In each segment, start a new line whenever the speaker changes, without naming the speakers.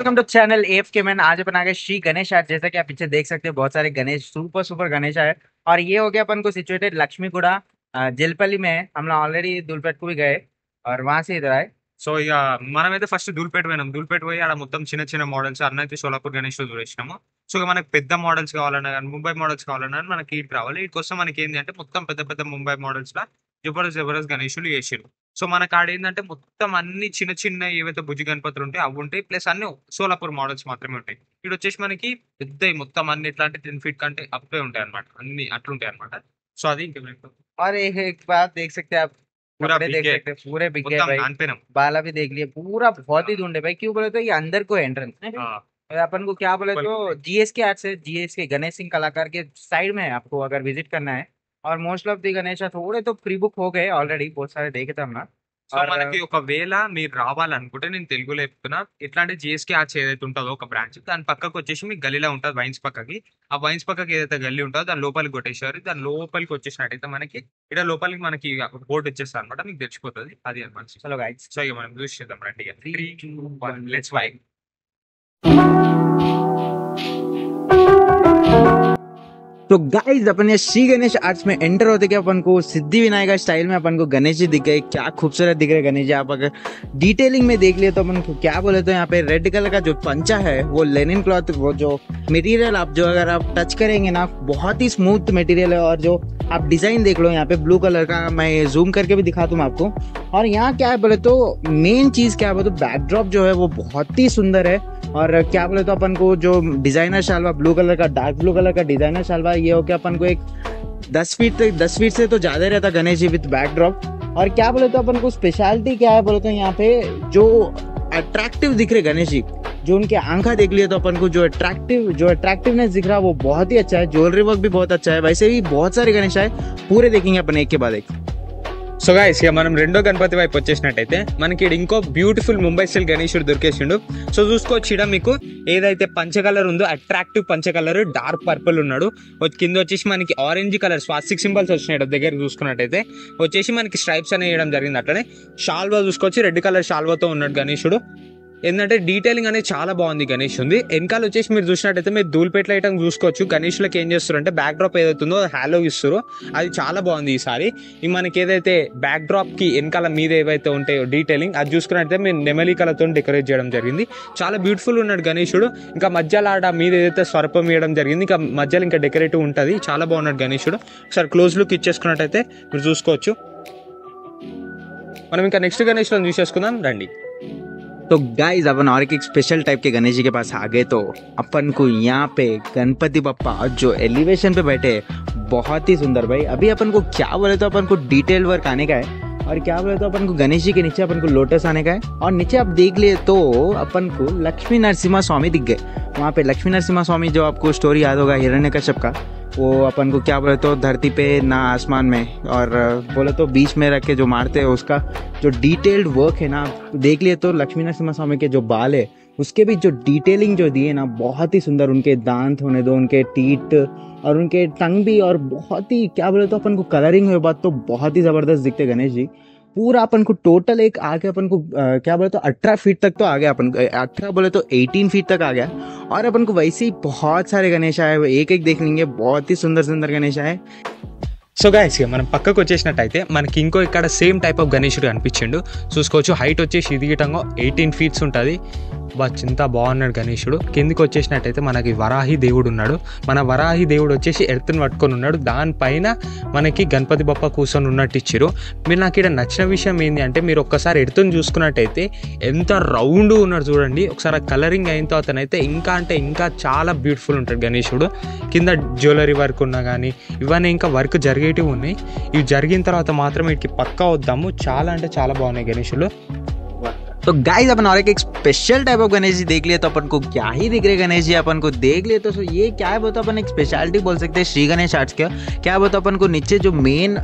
Welcome to channel F के man. आज अपन आ गए श्री गणेश आर्ट। जैसा कि आप पीछे देख सकते हैं बहुत सारे गणेश, सुपर सुपर गणेश है। और ये हो गया अपन को सिचुएटेड लक्ष्मीगुड़ा जेलपल्ली में है। हम लोग ऑलरेडी दुलपेट को भी गए और वहां से इधर आए।
సో ఇక మనమైతే ఫస్ట్ దూల్పేట పోయినాం. దూల్పేట పోయి ఆడ మొత్తం చిన్న చిన్న మోడల్స్ అన్నైతే సోలాపూర్ గణేష్ లో చూసేసినాము. సో ఇక మనకి పెద్ద మోడల్స్ కావాలన్నా కానీ ముంబై మోడల్స్ కావాలన్నా కానీ మనకి ఇటు రావాలి. ఇటు వస్తే మనకి ఏంటి అంటే మొత్తం పెద్ద పెద్ద ముంబై మోడల్స్ లా జబర్దస్త్ జబర్దస్త్ గణేషులు చేసిరు. సో మనకి ఆడ ఏంటంటే మొత్తం అన్ని చిన్న చిన్న ఏవైతే బుజ్జి గణపతులు ఉంటాయి అవి ఉంటాయి, ప్లస్ అన్ని సోలాపూర్ మోడల్స్ మాత్రమే ఉంటాయి. ఇటు వచ్చేసి మనకి పెద్ద మొత్తం అన్ని ఎట్లా అంటే 10 feet కంటే అప్పే ఉంటాయి అనమాట, అన్ని అట్లుంటాయి అనమాట. సో అది ఇంకా
और एक बात देख सकते हैं आप,
పూరా
कपड़े देख
బిగ్గే
सकते हैं पूरे बिक गए
మొత్తం
भाई।
నానిపోయినాం.
बाला भी देख लिए, पूरा बहुत ही ढूंढे भाई। क्यों बोले तो ये अंदर को एंट्रेंस अपन को क्या बोले तो जीएस के आर्ट से, जीएस के गणेश सिंह कलाकार के साइड में है आपको अगर विजिट करना है। और मोस्ट ऑफ दी गणेश थोड़े तो प्री बुक हो गए ऑलरेडी, बहुत सारे देखे थे हम ना।
సో
और
మనకి ఒకవేళ మీరు రావాలనుకుంటే నేను తెలుగులో చెప్తున్నా, ఎట్లా అంటే జిఎస్కే ఆర్ట్స్ ఏదైతే ఉంటుందో ఒక బ్రాంచ్, దాని పక్కకు వచ్చేసి మీకు గల్లీలో ఉంటుంది వైన్స్ పక్కకి. ఆ వైన్స్ పక్కకి ఏదైతే గల్లీ ఉంటుందో దాని లోపలికి కొట్టేసారు. దాని లోపలికి వచ్చేసినట్టయితే మనకి ఇక్కడ లోపలికి మనకి బోర్డు వచ్చేస్తారు అనమాట, మీకు తెచ్చిపోతుంది అది అనమాట.
चलो गाइस,
సో ఇక మనం చూసి చేద్దాం రండి. 3, 2, 1 లెట్స్ వైబ్.
तो गाइस अपन ये श्री गणेश आर्ट्स में एंटर होते कि अपन को सिद्धि विनायक स्टाइल में अपन को गणेश जी दिख गए। क्या खूबसूरत दिख रहे गणेश जी। आप अगर डिटेलिंग में देख लिए तो अपन को क्या बोले तो यहाँ पे रेड कलर का जो पंचा है वो लेनिन क्लॉथ, वो जो मटेरियल आप जो अगर आप टच करेंगे ना बहुत ही स्मूथ मटेरियल है। और जो आप डिजाइन देख लो यहाँ पे ब्लू कलर का, मैं जूम करके भी दिखा दूँ आपको। और यहाँ क्या है बोले तो मेन चीज क्या है बोले तो बैकड्रॉप जो है वो बहुत ही सुंदर है। और क्या बोले तो अपन को जो डिजाइनर शालवा ब्लू कलर का, डार्क ब्लू कलर का डिजाइनर शालवा, ये हो गया अपन को एक 10 फीट से तो ज्यादा रहता गणेश जी विद बैकड्रॉप। और क्या बोले तो अपन को स्पेशलिटी क्या है बोले तो यहाँ पे जो अट्रैक्टिव दिख रहे गणेश जी, जो उनके आंखा देख लिए तो अपन को जो अट्रैक्टिवनेस दिख रहा है वो बहुत ही अच्छा है। ज्वेलरी वर्क भी बहुत अच्छा है। वैसे भी बहुत सारे गणेश है, पूरे देखेंगे अपन एक के बाद एक।
సో గైస్ ఇక మనం రెండో గణపతి వైపు వచ్చేసినట్టయితే మనకి ఈడ ఇంకో బ్యూటిఫుల్ ముంబై స్టైల్ గణేశుడు దొరికేసిండు. సో చూసుకోవచ్చు ఈడ మీకు ఏదైతే పంచ కలర్ ఉందో అట్రాక్టివ్ పంచ కలర్ డార్క్ పర్పుల్ ఉన్నాడు. కింద వచ్చేసి మనకి ఆరెంజ్ కలర్ స్వాస్తిక్ సింబల్స్ వచ్చినాయి దగ్గర చూసుకున్నట్టయితే. వచ్చేసి మనకి స్ట్రైప్స్ అనేవి వేయడం జరిగింది. అట్లనే షాల్వా చూసుకోవచ్చు, రెడ్ కలర్ షాల్వాతో ఉన్నాడు గణేశుడు. ఏంటంటే డీటెయిలింగ్ అనేది చాలా బాగుంది గణేష్ ఉంది. వెనకాల వచ్చేసి మీరు చూసినట్టయితే మీరు ధూల్పేట ఐటమ్ చూసుకోవచ్చు. గణేష్లకి ఏం చేస్తారు అంటే బ్యాక్ డ్రాప్ ఏదైతుందో అది హ్యాలో ఇస్తారు, అది చాలా బాగుంది ఈసారి. మనకి ఏదైతే బ్యాక్ డ్రాప్ కి వెనకాల మీద ఏవైతే ఉంటాయో డీటెయిలింగ్ అది చూసుకున్నట్టయితే మీరు నెమలి కలతో డెకరేట్ చేయడం జరిగింది. చాలా బ్యూటిఫుల్ ఉన్నాడు గణేశుడు. ఇంకా మధ్యలో ఆడ మీద ఏదైతే స్వర్పం వేయడం జరిగింది, ఇంకా మధ్యలో ఇంకా డెకరేటివ్ ఉంటుంది. చాలా బాగున్నాడు గణేశుడు. ఒకసారి క్లోజ్ లుక్ ఇచ్చేసుకున్నట్టయితే మీరు చూసుకోవచ్చు. మనం ఇంకా నెక్స్ట్ గణేష్లో చూసేసుకుందాం రండి.
तो गाइस अपन और एक स्पेशल टाइप के गणेश जी के पास आ गए। तो अपन को यहाँ पे गणपति बप्पा जो एलिवेशन पे बैठे बहुत ही सुंदर भाई। अभी अपन को क्या बोले तो अपन को डिटेल वर्क आने का है। और क्या बोले तो अपन को गणेश जी के नीचे अपन को लोटस आने का है। और नीचे आप देख लिए तो अपन को लक्ष्मी नरसिम्हा स्वामी दिख गए। वहाँ पे लक्ष्मी नरसिम्हा स्वामी जो आपको स्टोरी याद होगा हिरण्यकश्यप का, वो अपन को क्या बोले तो धरती पे ना आसमान में, और बोले तो बीच में रख के जो मारते हैं उसका जो डिटेल्ड वर्क है ना, देख लिए तो लक्ष्मी नरसिम्हा स्वामी के जो बाल है उसके भी जो डिटेलिंग जो दिए ना बहुत ही सुंदर। उनके दांत होने दो, उनके टीट और उनके टंग भी, और बहुत ही क्या बोले तो अपन को कलरिंग हुए बात तो बहुत ही जबरदस्त दिखते गणेश जी। पूरा अपन को टोटल एक आगे अपन को क्या बोले तो 18 फीट तक तो आ गया। अपन 18 बोले तो 18 फीट तक आ गया। और अपन को वैसे ही बहुत सारे गणेश आए, एक एक देख लेंगे, बहुत ही सुंदर सुंदर गणेश आए।
సో గైస్ ఇక మనం పక్కకు వచ్చేసినట్టయితే మనకి ఇంకో ఇక్కడ సేమ్ టైప్ ఆఫ్ గణేశుడు కనిపించిండు. చూసుకోవచ్చు హైట్ వచ్చేసి ఇది గిటంగా 18 feet ఉంటుంది. చింత బాగున్నాడు గణేశుడు. కిందికి వచ్చేసినట్టయితే మనకి వరాహి దేవుడు ఉన్నాడు. మన వరాహి దేవుడు వచ్చేసి ఎర్త్ని పట్టుకొని ఉన్నాడు. దానిపైన మనకి గణపతి బప్ప కూర్చొని ఉన్నట్టు ఇచ్చారు. మీరు నాకు ఇక్కడ నచ్చిన విషయం ఏంటి అంటే మీరు ఒక్కసారి ఎర్త్ని చూసుకున్నట్టయితే ఎంత రౌండ్ ఉన్నాడు చూడండి. ఒకసారి కలరింగ్ అయిన తర్వాత అయితే ఇంకా అంటే ఇంకా చాలా బ్యూటిఫుల్ ఉంటాడు గణేశుడు. కింద జ్యువెలరీ వర్క్ ఉన్నా కానీ ఇవన్నీ ఇంకా వర్క్ జరిగేటివి ఉన్నాయి. ఇవి జరిగిన తర్వాత మాత్రం వీటికి పక్కా వద్దాము. చాలా అంటే చాలా బాగున్నాయి గణేశులు.
तो गाइस अपन और एक special type of Ganesh ji देख लिए तो अपन को क्या ही दिख रहे गणेश जी। अपन को देख लिए तो ये क्या है बोलते अपन एक स्पेशलिटी बोल सकते हैं श्री गणेश आर्ट्स का। क्या बोलते अपन को नीचे जो मेन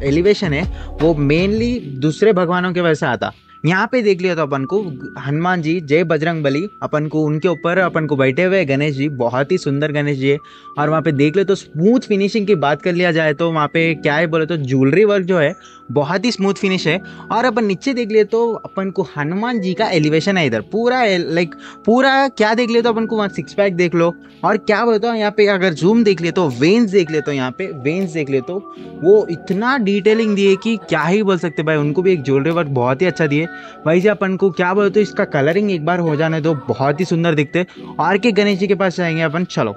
एलिवेशन है वो मेनली दूसरे भगवानों के वजह से आता। यहाँ पे देख लिया तो अपन को हनुमान जी जय बजरंग बली, अपन को उनके ऊपर अपन को बैठे हुए गणेश जी, बहुत ही सुंदर गणेश जी है। और वहाँ पे देख ले तो स्मूथ फिनिशिंग की बात कर लिया जाए तो वहाँ पे क्या है बोले तो ज्वेलरी वर्क जो है बहुत ही स्मूथ फिनिश है। और अपन नीचे देख लिए तो अपन को हनुमान जी का एलिवेशन है इधर पूरा, लाइक पूरा क्या देख लिए तो अपन को वहाँ 6 पैक देख लो। और क्या बोलता हूँ यहाँ पे अगर जूम देख लिए तो वेन्स देख लिए तो यहाँ पे वेन्स देख लिए तो वो इतना डिटेलिंग दिए कि क्या ही बोल सकते भाई। उनको भी एक ज्वेलरी वर्क बहुत ही अच्छा दिए। वही से अपन को क्या बोलते इसका कलरिंग एक बार हो जाने तो बहुत ही सुंदर दिखते। और के गणेश जी के पास जाएंगे अपन, चलो।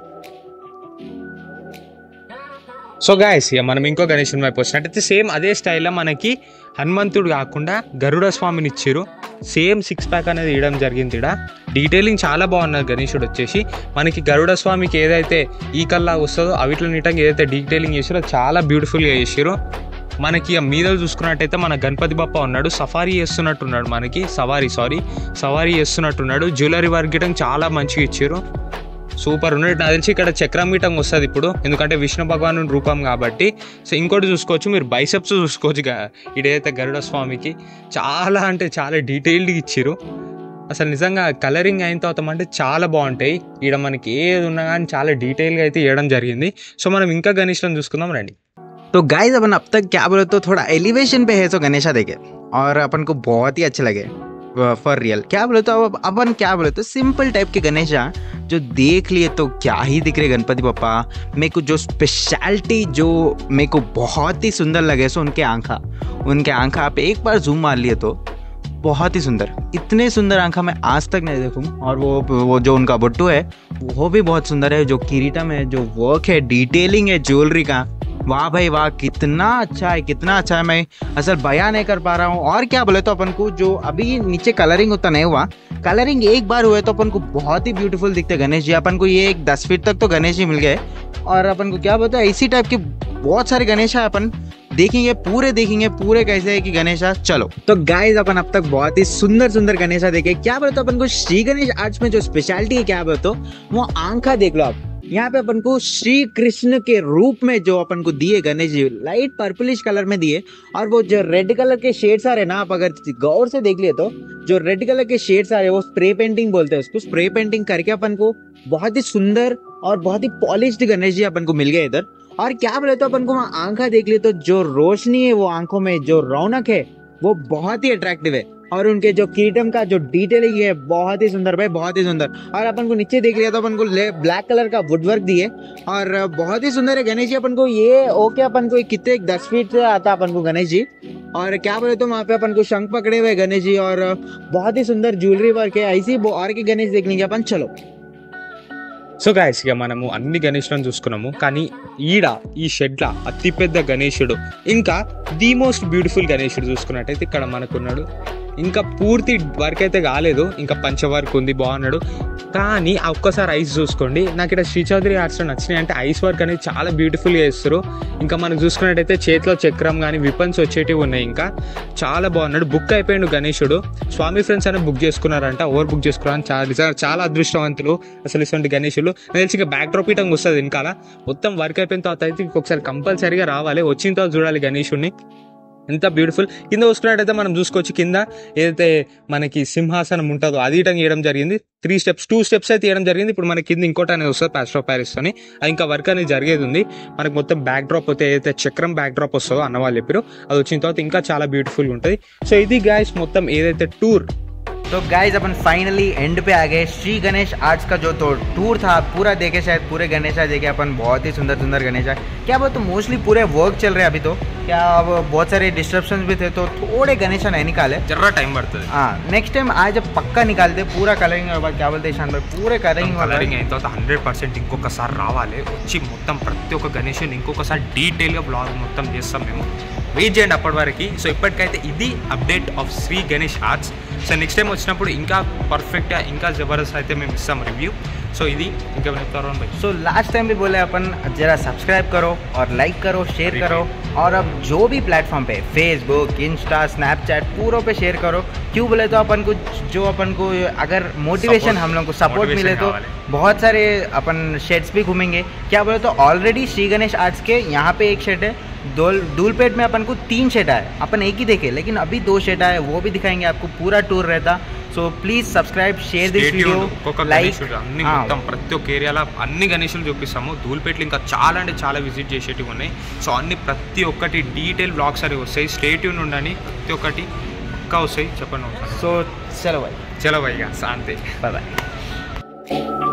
సో గాయస్ ఇక మనం ఇంకో గణేశుని వైపు వచ్చినట్టయితే సేమ్ అదే స్టైల్లో మనకి హనుమంతుడు కాకుండా గరుడ స్వామిని ఇచ్చారు. సేమ్ 6 ప్యాక్ అనేది ఇవ్వడం జరిగింది. ఇక్కడ డీటెయిలింగ్ చాలా బాగున్నది. గణేశుడు వచ్చేసి మనకి గరుడ స్వామికి ఏదైతే ఈ కల్లా వస్తుందో అవిట్లో నీటంగా ఏదైతే డీటెయిలింగ్ చేసారో చాలా బ్యూటిఫుల్గా చేసారు. మనకి మీద చూసుకున్నట్టయితే మన గణపతి బప్ప ఉన్నాడు, సఫారీ చేస్తున్నట్టున్నాడు, మనకి సవారీ చేస్తున్నట్టున్నాడు. జ్యువెలరీ వర్క్ గిటం చాలా మంచిగా ఇచ్చారు, సూపర్ ఉన్నాడు. నాకు తెలిసి ఇక్కడ చక్రం గీటం వస్తుంది ఇప్పుడు, ఎందుకంటే విష్ణు భగవాను రూపం కాబట్టి. సో ఇంకోటి చూసుకోవచ్చు మీరు, బైసెప్స్ చూసుకోవచ్చు. ఇడైతే గరుడ స్వామికి చాలా అంటే చాలా డీటెయిల్డ్గా ఇచ్చారు. అసలు నిజంగా కలరింగ్ అయిన తర్వాత అంటే చాలా బాగుంటాయి. ఇక్కడ మనకి ఏది ఉన్నా కానీ చాలా డీటెయిల్గా అయితే ఇవ్వడం జరిగింది. సో మనం ఇంకా గణేష్లను చూసుకుందాం రండి.
तो गाइस अपन अब तक क्या बोले तो थोड़ा एलिवेशन पे है तो गणेशा देखे और अपन को बहुत ही अच्छे लगे फॉर रियल। क्या बोले तो अपन क्या बोले तो सिंपल टाइप के गणेशा जो देख लिए तो क्या ही दिख रहे गणपति बप्पा। मेरे को जो स्पेशलिटी जो मेरे को बहुत ही सुंदर लगे सो उनके आंखा आप एक बार जूम मार लिए तो बहुत ही सुंदर, इतने सुंदर आंखा मैं आज तक नहीं देखूँ। और वो जो उनका बट्टू है वो भी बहुत सुंदर है। जो किरीटम है, जो वर्क है, डिटेलिंग है ज्वेलरी का, वाह भाई वाह, कितना अच्छा है। मैं असल बयान नहीं कर पा रहा हूँ। और क्या बोले तो अपन को जो अभी नीचे कलरिंग उतना नहीं हुआ, कलरिंग एक बार हुए तो अपन को बहुत ही ब्यूटीफुल दिखते गणेश जी। अपन को ये एक 10 फीट तक तो गणेश जी मिल गए। और अपन को क्या बोलते हैं इसी टाइप के बहुत सारे गणेश है, अपन देखेंगे पूरे कैसे है कि गणेशा। चलो तो गाइस अपन अब तक बहुत ही सुंदर गणेशा देखे। क्या बोले तो अपन को श्री गणेश आर्ट्स में जो स्पेशलिटी है, क्या बोले तो वो आंखा देख लो आप। यहाँ पे अपन को श्री कृष्ण के रूप में जो अपन को दिए Ganesh ji, light purplish colour में दिए। और वो जो रेड कलर के शेड्स आ रहे ना, आप अगर गौर से देख लिए तो जो रेड कलर के शेड्स आ रहे वो स्प्रे पेंटिंग बोलते हैं उसको। स्प्रे पेंटिंग करके अपन को बहुत ही सुंदर और बहुत ही पॉलिश्ड गणेश जी अपन को मिल गए इधर। और क्या बोले तो अपन को वहाँ आंखा देख लिए तो जो रोशनी है वो आंखों में, जो रौनक है वो बहुत ही अट्रैक्टिव है। और उनके जो किरीटम का जो डिटेलिंग है बहुत ही सुंदर भाई, बहुत ही सुंदर। और अपन को नीचे देख लिया तो अपन को ब्लैक कलर का वुडवर्क दिए और बहुत ही सुंदर है गणेश जी। अपन को ये ओके, अपन को कितने 10 फीट से आता अपन को गणेश जी। और क्या बोले तो वहाँ पे अपन को शंख पकड़े हुए गणेश जी और बहुत ही सुंदर ज्वेलरी वर्क है। ऐसी और के गणेश देखने के अपन चलो।
సో గాయస్ ఇక మనము అన్ని గణేషులను చూసుకున్నాము, కానీ ఈ షెడ్ల అతిపెద్ద గణేశుడు ఇంకా ది మోస్ట్ బ్యూటిఫుల్ గణేశుడు చూసుకున్నట్టయితే ఇక్కడ మనకున్నాడు. ఇంకా పూర్తి వర్క్ అయితే కాలేదు, ఇంకా పంచ వర్క్ ఉంది, బాగున్నాడు. కానీ ఒక్కసారి ఐస్ చూసుకోండి. నాకు ఇక్కడ శ్రీ చౌదరి ఆర్ట్స్లో నచ్చినాయి అంటే ఐస్ వర్క్ అనేది చాలా బ్యూటిఫుల్గా చేస్తారు. ఇంకా మనం చూసుకున్నట్టయితే చేతిలో చక్రం కానీ విపన్స్ వచ్చేటివి ఉన్నాయి. ఇంకా చాలా బాగున్నాడు. బుక్ అయిపోయాడు గణేశుడు. స్వామి ఫ్రెండ్స్ అనేది బుక్ చేసుకున్నారంట, ఓవర్ బుక్ చేసుకున్నారని చాలా అదృష్టవంతులు అసలు ఇటువంటి గణేశులు. నాకు తెలిసి ఇంకా బ్యాక్ డ్రాప్ ఇటంగా వస్తుంది వెనకాల. మొత్తం వర్క్ అయిపోయిన తర్వాత అయితే ఇంకొకసారి కంపల్సరీగా రావాలి, వచ్చిన తర్వాత చూడాలి గణేశుడిని. ఎంత బ్యూటిఫుల్. కింద చూసుకున్నట్టయితే మనం చూసుకోవచ్చు, కింద ఏదైతే మనకి సింహాసనం ఉంటుందో అది ఇటం చేయడం జరిగింది. 2 స్టెప్స్ అయితే ఇవ్వడం జరిగింది. ఇప్పుడు మనకి కింద ఇంకోటి అనేది వస్తుంది ప్లాస్టర్ ఆఫ్ ప్యారిస్ అని, అది ఇంకా వర్క్ అనేది జరిగేది ఉంది. మనకి మొత్తం బ్యాక్ డ్రాప్ అయితే ఏదైతే చక్రం బ్యాక్ డ్రాప్ వస్తుందో అన్నవాళ్ళు చెప్పారు, అది వచ్చిన తర్వాత ఇంకా చాలా బ్యూటిఫుల్గా ఉంటుంది. సో ఇది గాయస్ మొత్తం ఏదైతే టూర్.
तो गाइज अपन फाइनली एंड पे आ गए। श्री गणेश आर्ट्स का जो तो टूर था पूरा देखे, शायद पूरे गणेशा देखे अपन। बहुत ही सुंदर गणेशा। क्या बोलते तो मोस्टली पूरे वर्क चल रहे अभी तो, क्या अब बहुत सारे डिस्ट्रप्शंस भी थे तो थोड़े गणेशा नहीं निकाले,
जरा टाइम बढ़ता है।
हाँ नेक्स्ट टाइम आज पक्का निकालते पूरा कलरिंग। क्या बोलते शान भाई पूरे कलरिंग
అయిన తర్వాత 100% ఇంకొకసారి రావాలి, వచ్చి మొత్తం ప్రతి ఒక్క గణేషుని ఇంకొకసారి డీటెయిల్గా బ్లాగ్ మొత్తం చేస్తాం మేము. వెయిట్ చేయండి అప్పటి వరకు. సో ఇప్పటికైతే ఇది update of Shri Ganesh Arts. So next time వచ్చినప్పుడు ఇంకా పర్ఫెక్ట్గా ఇంకా జబర్దస్త్ అయితే మేము ఇస్తాం రివ్యూ. సో ఇది ఇంకా చెప్తారు भाई.
सो लास्ट टाइम भी बोले अपन जरा सब्सक्राइब करो और लाइक करो, शेयर करो। और अब जो भी प्लेटफॉर्म पे फेसबुक, इंस्टा, स्नैपचैट पूरों पे शेयर करो। क्यों बोले तो अपन को अगर मोटिवेशन हम लोग को सपोर्ट मिले तो बहुत सारे अपन शेड्स भी घूमेंगे। क्या बोले तो ऑलरेडी श्री गणेश आर्ट्स के यहाँ पे एक शेड है धूलपेट में अपन को 3 शेड आए, अपन एक ही देखे लेकिन अभी 2 शेड आए, वो भी दिखाएंगे आपको, पूरा टूर रहता। So please subscribe, share this video, like.
అన్ని మొత్తం ప్రతి ఒక్క ఏరియాలో అన్ని గణేషులు చూపిస్తాము. ధూల్పేటలో ఇంకా చాలా అంటే చాలా విజిట్ చేసేటివి ఉన్నాయి. సో అన్ని ప్రతి ఒక్కటి డీటెయిల్ బ్లాగ్స్ అనేవి వస్తాయి. స్టే ట్యూన్ ఉండండి, ప్రతి ఒక్కటి పక్కా వస్తాయి. చెప్పండి.
సో చలో భాయ్,
చలో భాయ్, శాంతి,
బాయ్ బాయ్.